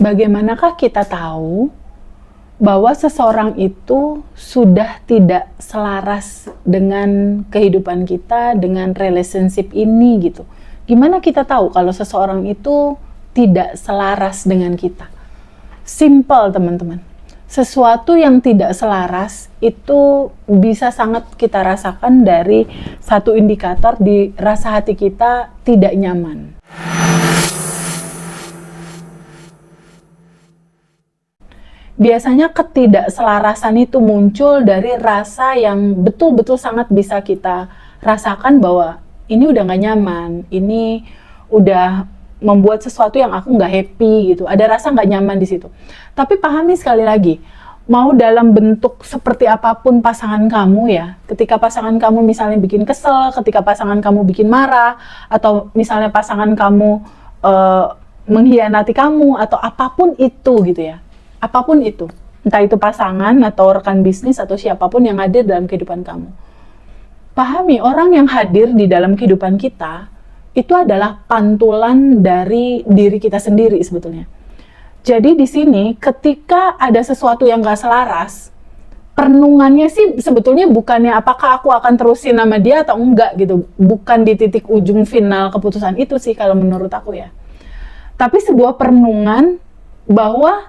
bagaimanakah kita tahu bahwa seseorang itu sudah tidak selaras dengan kehidupan kita, dengan relationship ini gitu. Gimana kita tahu kalau seseorang itu tidak selaras dengan kita? Simple teman-teman. Sesuatu yang tidak selaras itu bisa sangat kita rasakan dari satu indikator di rasa hati kita tidak nyaman. Biasanya ketidakselarasan itu muncul dari rasa yang betul-betul sangat bisa kita rasakan bahwa ini udah gak nyaman, ini udah membuat sesuatu yang aku nggak happy gitu. Ada rasa nggak nyaman di situ. Tapi pahami sekali lagi, mau dalam bentuk seperti apapun pasangan kamu ya, ketika pasangan kamu misalnya bikin kesel, ketika pasangan kamu bikin marah, atau misalnya pasangan kamu mengkhianati kamu, atau apapun itu gitu ya. Apapun itu, entah itu pasangan atau rekan bisnis atau siapapun yang hadir dalam kehidupan kamu. Pahami, orang yang hadir di dalam kehidupan kita itu adalah pantulan dari diri kita sendiri sebetulnya. Jadi di sini ketika ada sesuatu yang gak selaras, perenungannya sih sebetulnya bukannya apakah aku akan terusin sama dia atau enggak gitu. Bukan di titik ujung final keputusan itu sih kalau menurut aku ya. Tapi sebuah perenungan bahwa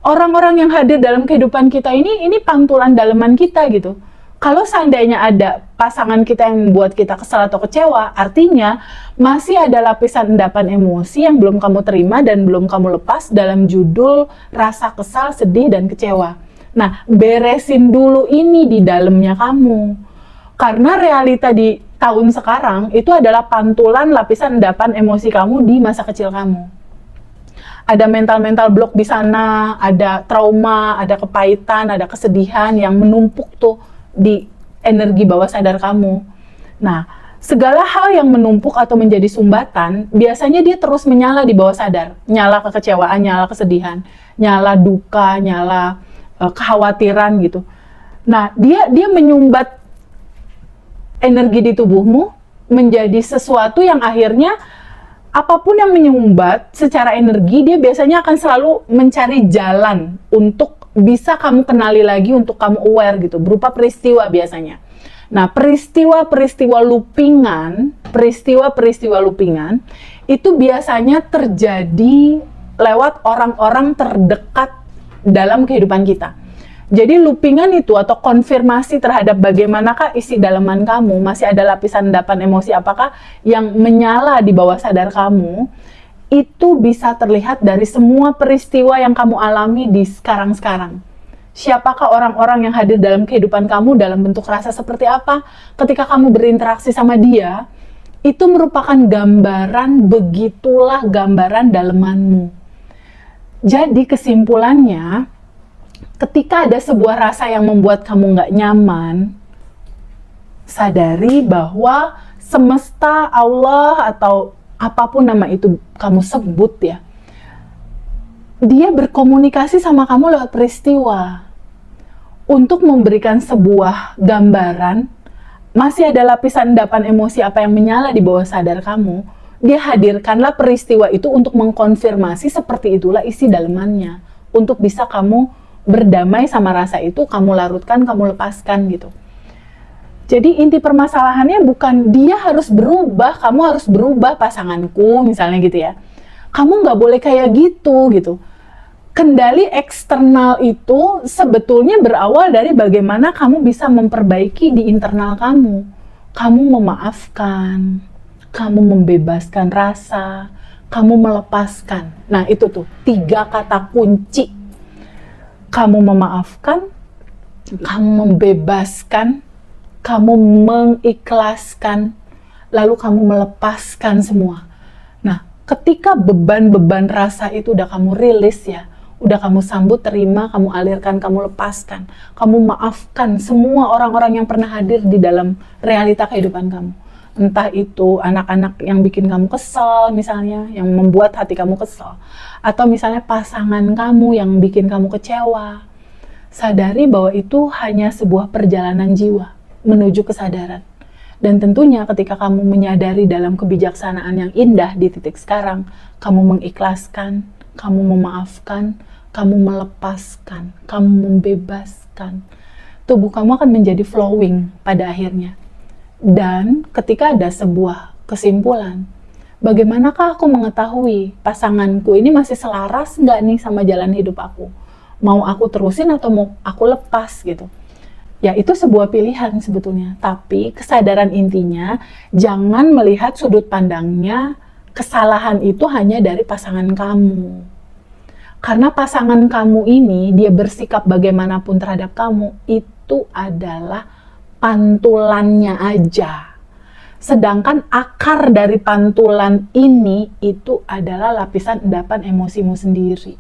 orang-orang yang hadir dalam kehidupan kita ini pantulan daleman kita gitu. Kalau seandainya ada pasangan kita yang membuat kita kesal atau kecewa, artinya masih ada lapisan endapan emosi yang belum kamu terima dan belum kamu lepas dalam judul rasa kesal, sedih, dan kecewa. Nah, beresin dulu ini di dalamnya kamu. Karena realita di tahun sekarang itu adalah pantulan lapisan endapan emosi kamu di masa kecil kamu. Ada mental block di sana, ada trauma, ada kepahitan, ada kesedihan yang menumpuk tuh di energi bawah sadar kamu. Nah, segala hal yang menumpuk atau menjadi sumbatan, biasanya dia terus menyala di bawah sadar. Nyala kekecewaan, nyala kesedihan, nyala duka, nyala kekhawatiran gitu. Nah, dia menyumbat energi di tubuhmu menjadi sesuatu yang akhirnya apapun yang menyumbat secara energi, dia biasanya akan selalu mencari jalan untuk bisa kamu kenali lagi, untuk kamu aware gitu, berupa peristiwa biasanya. Nah, peristiwa-peristiwa loopingan itu biasanya terjadi lewat orang-orang terdekat dalam kehidupan kita. Jadi loopingan itu atau konfirmasi terhadap bagaimanakah isi dalaman kamu, masih ada lapisan endapan emosi apakah yang menyala di bawah sadar kamu, itu bisa terlihat dari semua peristiwa yang kamu alami di sekarang-sekarang. Siapakah orang-orang yang hadir dalam kehidupan kamu dalam bentuk rasa seperti apa? Ketika kamu berinteraksi sama dia, itu merupakan gambaran, begitulah gambaran dalemanmu. Jadi kesimpulannya, ketika ada sebuah rasa yang membuat kamu nggak nyaman, sadari bahwa semesta, Allah, atau apapun nama itu kamu sebut ya, dia berkomunikasi sama kamu lewat peristiwa. Untuk memberikan sebuah gambaran, masih ada lapisan endapan emosi apa yang menyala di bawah sadar kamu, dia hadirkanlah peristiwa itu untuk mengkonfirmasi seperti itulah isi dalemannya. Untuk bisa kamu berdamai sama rasa itu, kamu larutkan, kamu lepaskan gitu. Jadi inti permasalahannya bukan dia harus berubah, kamu harus berubah pasanganku misalnya gitu ya. Kamu nggak boleh kayak gitu. Kendali eksternal itu sebetulnya berawal dari bagaimana kamu bisa memperbaiki di internal kamu. Kamu memaafkan, kamu membebaskan rasa, kamu melepaskan. Nah itu tuh 3 kata kunci. Kamu memaafkan, kamu membebaskan, kamu mengikhlaskan, lalu kamu melepaskan semua. Nah, ketika beban-beban rasa itu udah kamu rilis ya, udah kamu sambut, terima, kamu alirkan, kamu lepaskan, kamu maafkan semua orang-orang yang pernah hadir di dalam realita kehidupan kamu. Entah itu anak-anak yang bikin kamu kesel misalnya, yang membuat hati kamu kesel, atau misalnya pasangan kamu yang bikin kamu kecewa. Sadari bahwa itu hanya sebuah perjalanan jiwa menuju kesadaran. Dan tentunya ketika kamu menyadari dalam kebijaksanaan yang indah di titik sekarang, kamu mengikhlaskan, kamu memaafkan, kamu melepaskan, kamu membebaskan, tubuh kamu akan menjadi flowing pada akhirnya. Dan ketika ada sebuah kesimpulan, bagaimanakah aku mengetahui pasanganku ini masih selaras nggak nih sama jalan hidup aku? Mau aku terusin atau mau aku lepas gitu? Ya itu sebuah pilihan sebetulnya. Tapi kesadaran intinya, jangan melihat sudut pandangnya kesalahan itu hanya dari pasangan kamu. Karena pasangan kamu ini, dia bersikap bagaimanapun terhadap kamu, itu adalah pantulannya aja. Sedangkan akar dari pantulan ini itu adalah lapisan endapan emosimu sendiri.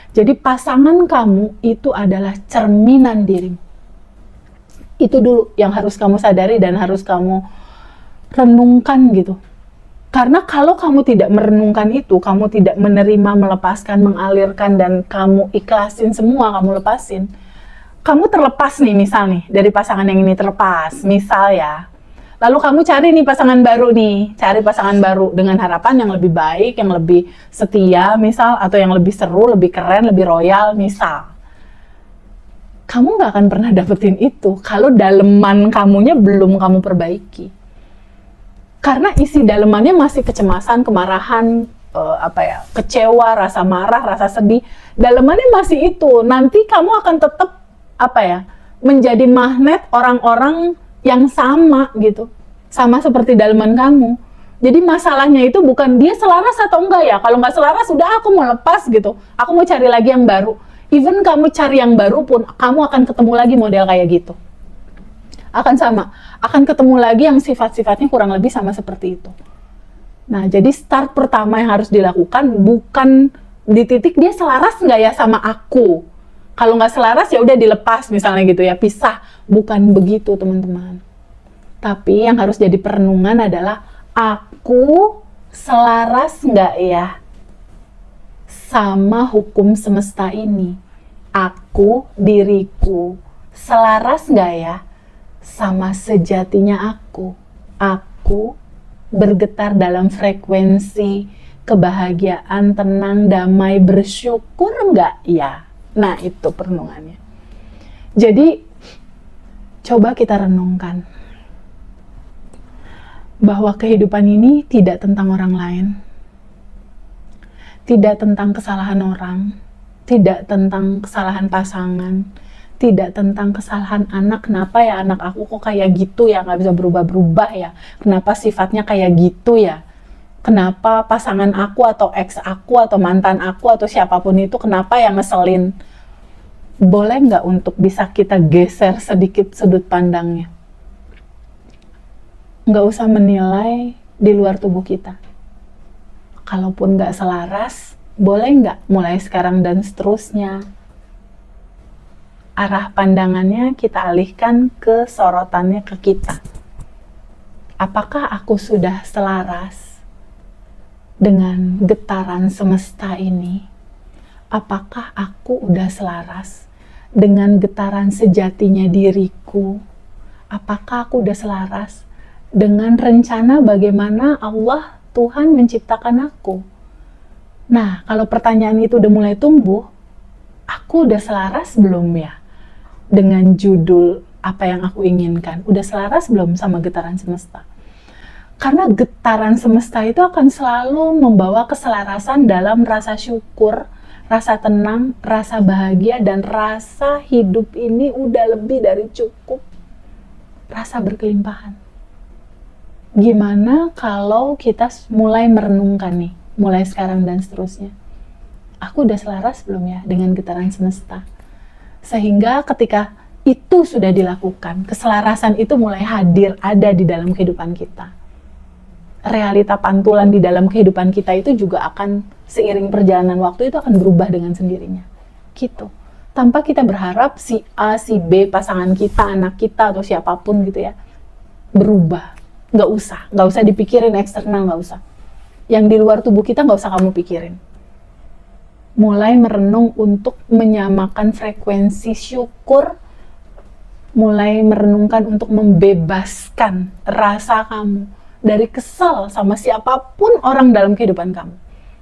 Jadi pasangan kamu itu adalah cerminan dirimu. Itu dulu yang harus kamu sadari dan harus kamu renungkan gitu. Karena kalau kamu tidak merenungkan itu, kamu tidak menerima, melepaskan, mengalirkan, dan kamu ikhlasin semua, kamu lepasin, kamu terlepas nih misal nih, dari pasangan yang ini terlepas, misal ya. Lalu kamu cari nih pasangan baru nih, cari pasangan baru dengan harapan yang lebih baik, yang lebih setia misal, atau yang lebih seru, lebih keren, lebih royal misal. Kamu nggak akan pernah dapetin itu kalau daleman kamunya belum kamu perbaiki. Karena isi dalemannya masih kecemasan, kemarahan, kecewa, rasa marah, rasa sedih. Dalemannya masih itu. Nanti kamu akan tetap menjadi magnet orang-orang yang sama gitu, sama seperti daleman kamu. Jadi masalahnya itu bukan dia selaras atau enggak ya. Kalau nggak selaras, udah aku mau lepas gitu. Aku mau cari lagi yang baru. Even kamu cari yang baru pun, kamu akan ketemu lagi model kayak gitu. Akan sama. Akan ketemu lagi yang sifat-sifatnya kurang lebih sama seperti itu. Nah, jadi start pertama yang harus dilakukan bukan di titik dia selaras nggak ya sama aku. Kalau nggak selaras ya udah dilepas misalnya gitu ya, pisah. Bukan begitu teman-teman. Tapi yang harus jadi perenungan adalah aku selaras nggak ya sama hukum semesta ini? Aku, diriku, selaras nggak ya sama sejatinya aku? Aku bergetar dalam frekuensi kebahagiaan, tenang, damai, bersyukur nggak ya? Nah, itu perenungannya. Jadi, coba kita renungkan bahwa kehidupan ini tidak tentang orang lain, tidak tentang kesalahan orang, tidak tentang kesalahan pasangan, tidak tentang kesalahan anak. Kenapa ya anak aku kok kayak gitu ya, nggak bisa berubah-berubah ya? Kenapa sifatnya kayak gitu ya? Kenapa pasangan aku atau ex aku atau mantan aku atau siapapun itu kenapa yang ngeselin? Boleh nggak untuk bisa kita geser sedikit sudut pandangnya? Nggak usah menilai di luar tubuh kita. Kalaupun nggak selaras, boleh nggak mulai sekarang dan seterusnya arah pandangannya kita alihkan ke sorotannya ke kita. Apakah aku sudah selaras dengan getaran semesta ini? Apakah aku udah selaras dengan getaran sejatinya diriku? Apakah aku udah selaras dengan rencana bagaimana Allah Tuhan menciptakan aku? Nah, kalau pertanyaan itu udah mulai tumbuh, aku udah selaras belum ya dengan judul apa yang aku inginkan? Udah selaras belum sama getaran semesta? Karena getaran semesta itu akan selalu membawa keselarasan dalam rasa syukur, rasa tenang, rasa bahagia, dan rasa hidup ini udah lebih dari cukup, rasa berkelimpahan. Gimana kalau kita mulai merenungkan nih, mulai sekarang dan seterusnya? Aku udah selaras belum ya dengan getaran semesta? Sehingga ketika itu sudah dilakukan, keselarasan itu mulai hadir, ada di dalam kehidupan kita. Realita pantulan di dalam kehidupan kita itu juga akan seiring perjalanan waktu itu akan berubah dengan sendirinya. Gitu. Tanpa kita berharap si A, si B, pasangan kita, anak kita, atau siapapun gitu ya, berubah. Nggak usah dipikirin eksternal, nggak usah. Yang di luar tubuh kita nggak usah kamu pikirin. Mulai merenung untuk menyamakan frekuensi syukur, mulai merenungkan untuk membebaskan rasa kamu dari kesal sama siapapun orang dalam kehidupan kamu.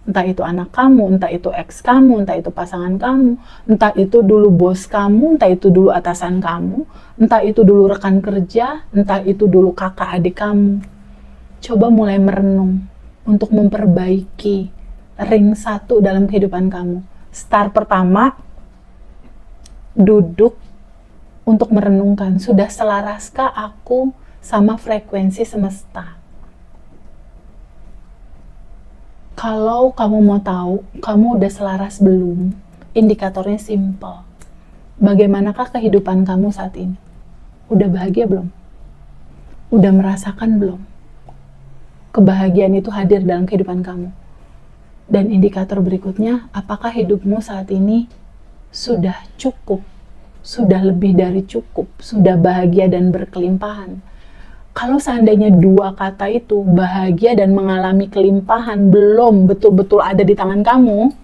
Entah itu anak kamu, entah itu ex kamu, entah itu pasangan kamu, entah itu dulu bos kamu, entah itu dulu atasan kamu, entah itu dulu rekan kerja, entah itu dulu kakak adik kamu. Coba mulai merenung untuk memperbaiki ring 1 dalam kehidupan kamu. Start pertama, duduk untuk merenungkan, sudah selaraskah aku sama frekuensi semesta? Kalau kamu mau tahu, kamu udah selaras belum? Indikatornya simple. Bagaimanakah kehidupan kamu saat ini? Udah bahagia belum? Udah merasakan belum? Kebahagiaan itu hadir dalam kehidupan kamu. Dan indikator berikutnya, apakah hidupmu saat ini sudah cukup? Sudah lebih dari cukup? Sudah bahagia dan berkelimpahan? Kalau seandainya 2 kata itu, bahagia dan mengalami kelimpahan, belum betul-betul ada di tangan kamu,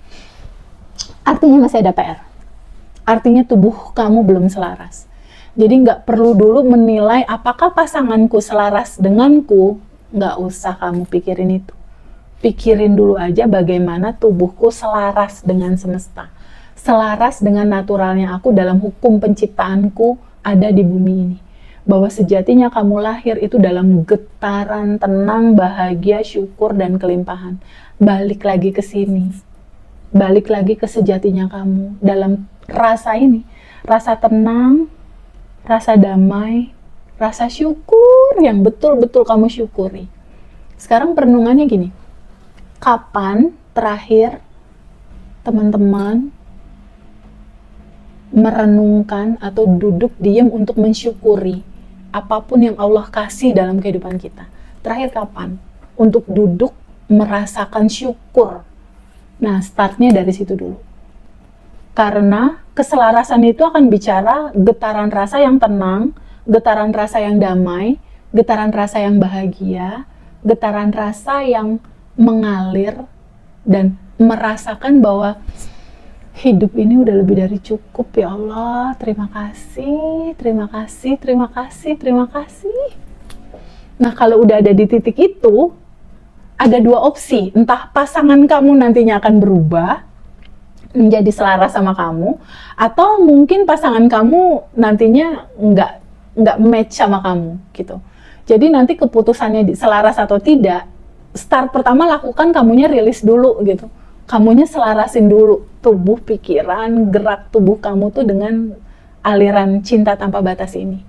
artinya masih ada PR. Artinya tubuh kamu belum selaras. Jadi nggak perlu dulu menilai apakah pasanganku selaras denganku, nggak usah kamu pikirin itu. Pikirin dulu aja bagaimana tubuhku selaras dengan semesta. Selaras dengan naturalnya aku dalam hukum penciptaanku ada di bumi ini. Bahwa sejatinya kamu lahir itu dalam getaran tenang, bahagia, syukur, dan kelimpahan. Balik lagi ke sini. Balik lagi ke sejatinya kamu. Dalam rasa ini. Rasa tenang, rasa damai, rasa syukur yang betul-betul kamu syukuri. Sekarang perenungannya gini. Kapan terakhir teman-teman merenungkan atau duduk diam untuk mensyukuri apapun yang Allah kasih dalam kehidupan kita? Terakhir kapan? Untuk duduk merasakan syukur. Nah, startnya dari situ dulu. Karena keselarasan itu akan bicara getaran rasa yang tenang, getaran rasa yang damai, getaran rasa yang bahagia, getaran rasa yang mengalir, dan merasakan bahwa hidup ini udah lebih dari cukup. Ya Allah, terima kasih, terima kasih, terima kasih, terima kasih. Nah, kalau udah ada di titik itu, ada 2 opsi. Entah pasangan kamu nantinya akan berubah menjadi selaras sama kamu, atau mungkin pasangan kamu nantinya nggak match sama kamu gitu. Jadi nanti keputusannya selaras atau tidak, start pertama lakukan kamunya rilis dulu gitu. Kamunya selarasin dulu tubuh, pikiran, gerak tubuh kamu tuh dengan aliran cinta tanpa batas ini.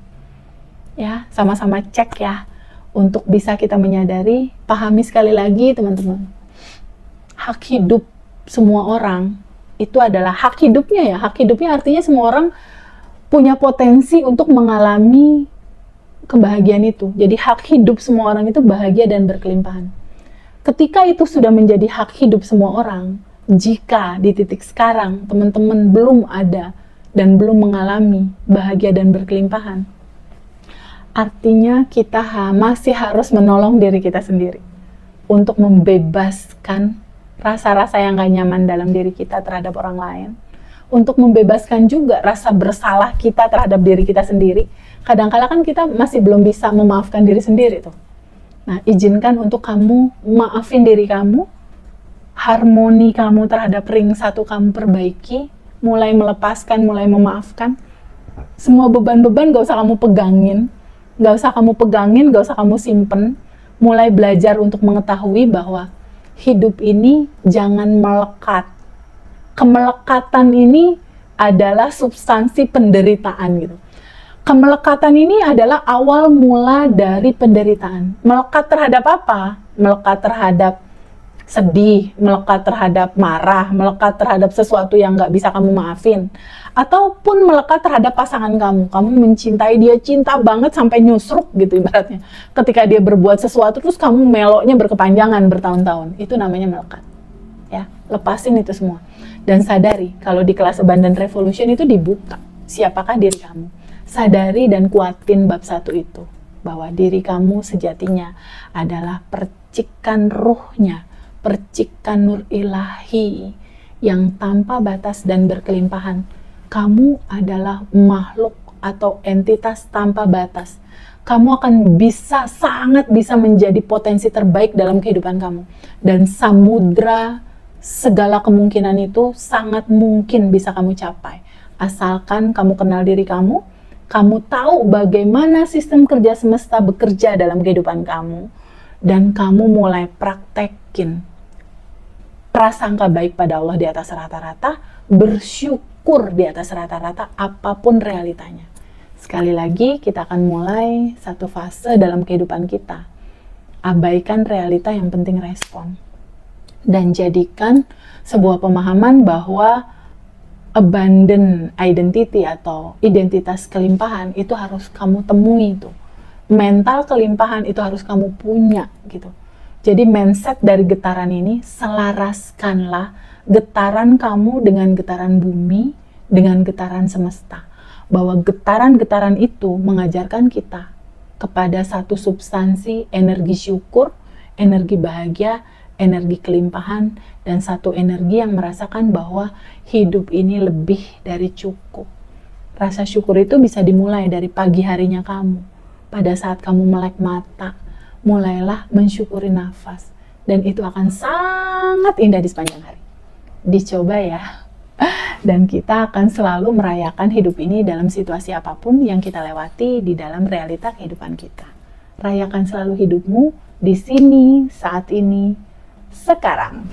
Ya, sama-sama cek ya, untuk bisa kita menyadari, pahami sekali lagi teman-teman. Hak hidup semua orang itu adalah hak hidupnya ya. Hak hidupnya artinya semua orang punya potensi untuk mengalami kebahagiaan itu. Jadi hak hidup semua orang itu bahagia dan berkelimpahan. Ketika itu sudah menjadi hak hidup semua orang, jika di titik sekarang teman-teman belum ada dan belum mengalami bahagia dan berkelimpahan, artinya kita masih harus menolong diri kita sendiri untuk membebaskan rasa-rasa yang gak nyaman dalam diri kita terhadap orang lain, untuk membebaskan juga rasa bersalah kita terhadap diri kita sendiri. Kadang-kala kan kita masih belum bisa memaafkan diri sendiri tuh. Nah, izinkan untuk kamu maafin diri kamu, harmoni kamu terhadap ring 1 kamu perbaiki, mulai melepaskan, mulai memaafkan. Semua beban-beban gak usah kamu pegangin, gak usah kamu simpen. Mulai belajar untuk mengetahui bahwa hidup ini jangan melekat. Kemelekatan ini adalah substansi penderitaan gitu. Kemelekatan ini adalah awal mula dari penderitaan. Melekat terhadap apa? Melekat terhadap sedih, melekat terhadap marah, melekat terhadap sesuatu yang nggak bisa kamu maafin. Ataupun melekat terhadap pasangan kamu. Kamu mencintai dia, cinta banget sampai nyusruk gitu ibaratnya. Ketika dia berbuat sesuatu, terus kamu meloknya berkepanjangan bertahun-tahun. Itu namanya melekat. Ya, lepasin itu semua. Dan sadari, kalau di kelas Abundant Revolution itu dibuka. Siapakah diri kamu? Sadari dan kuatin bab 1 itu, bahwa diri kamu sejatinya adalah percikan ruhnya, percikan nur ilahi yang tanpa batas dan berkelimpahan. Kamu adalah makhluk atau entitas tanpa batas. Kamu akan sangat bisa menjadi potensi terbaik dalam kehidupan kamu. Dan samudra segala kemungkinan itu sangat mungkin bisa kamu capai. Asalkan kamu kenal diri kamu tahu bagaimana sistem kerja semesta bekerja dalam kehidupan kamu, dan kamu mulai praktekin prasangka baik pada Allah di atas rata-rata, bersyukur di atas rata-rata apapun realitanya. Sekali lagi, kita akan mulai satu fase dalam kehidupan kita. Abaikan realita, yang penting respon. Dan jadikan sebuah pemahaman bahwa abundant identity atau identitas kelimpahan itu harus kamu temui itu. Mental kelimpahan itu harus kamu punya gitu. Jadi mindset dari getaran ini, selaraskanlah getaran kamu dengan getaran bumi, dengan getaran semesta. Bahwa getaran-getaran itu mengajarkan kita kepada satu substansi energi syukur, energi bahagia, energi kelimpahan, dan satu energi yang merasakan bahwa hidup ini lebih dari cukup. Rasa syukur itu bisa dimulai dari pagi harinya kamu. Pada saat kamu melek mata, mulailah mensyukuri nafas. Dan itu akan sangat indah di sepanjang hari. Dicoba ya. Dan kita akan selalu merayakan hidup ini dalam situasi apapun yang kita lewati di dalam realita kehidupan kita. Rayakan selalu hidupmu di sini, saat ini, sekarang.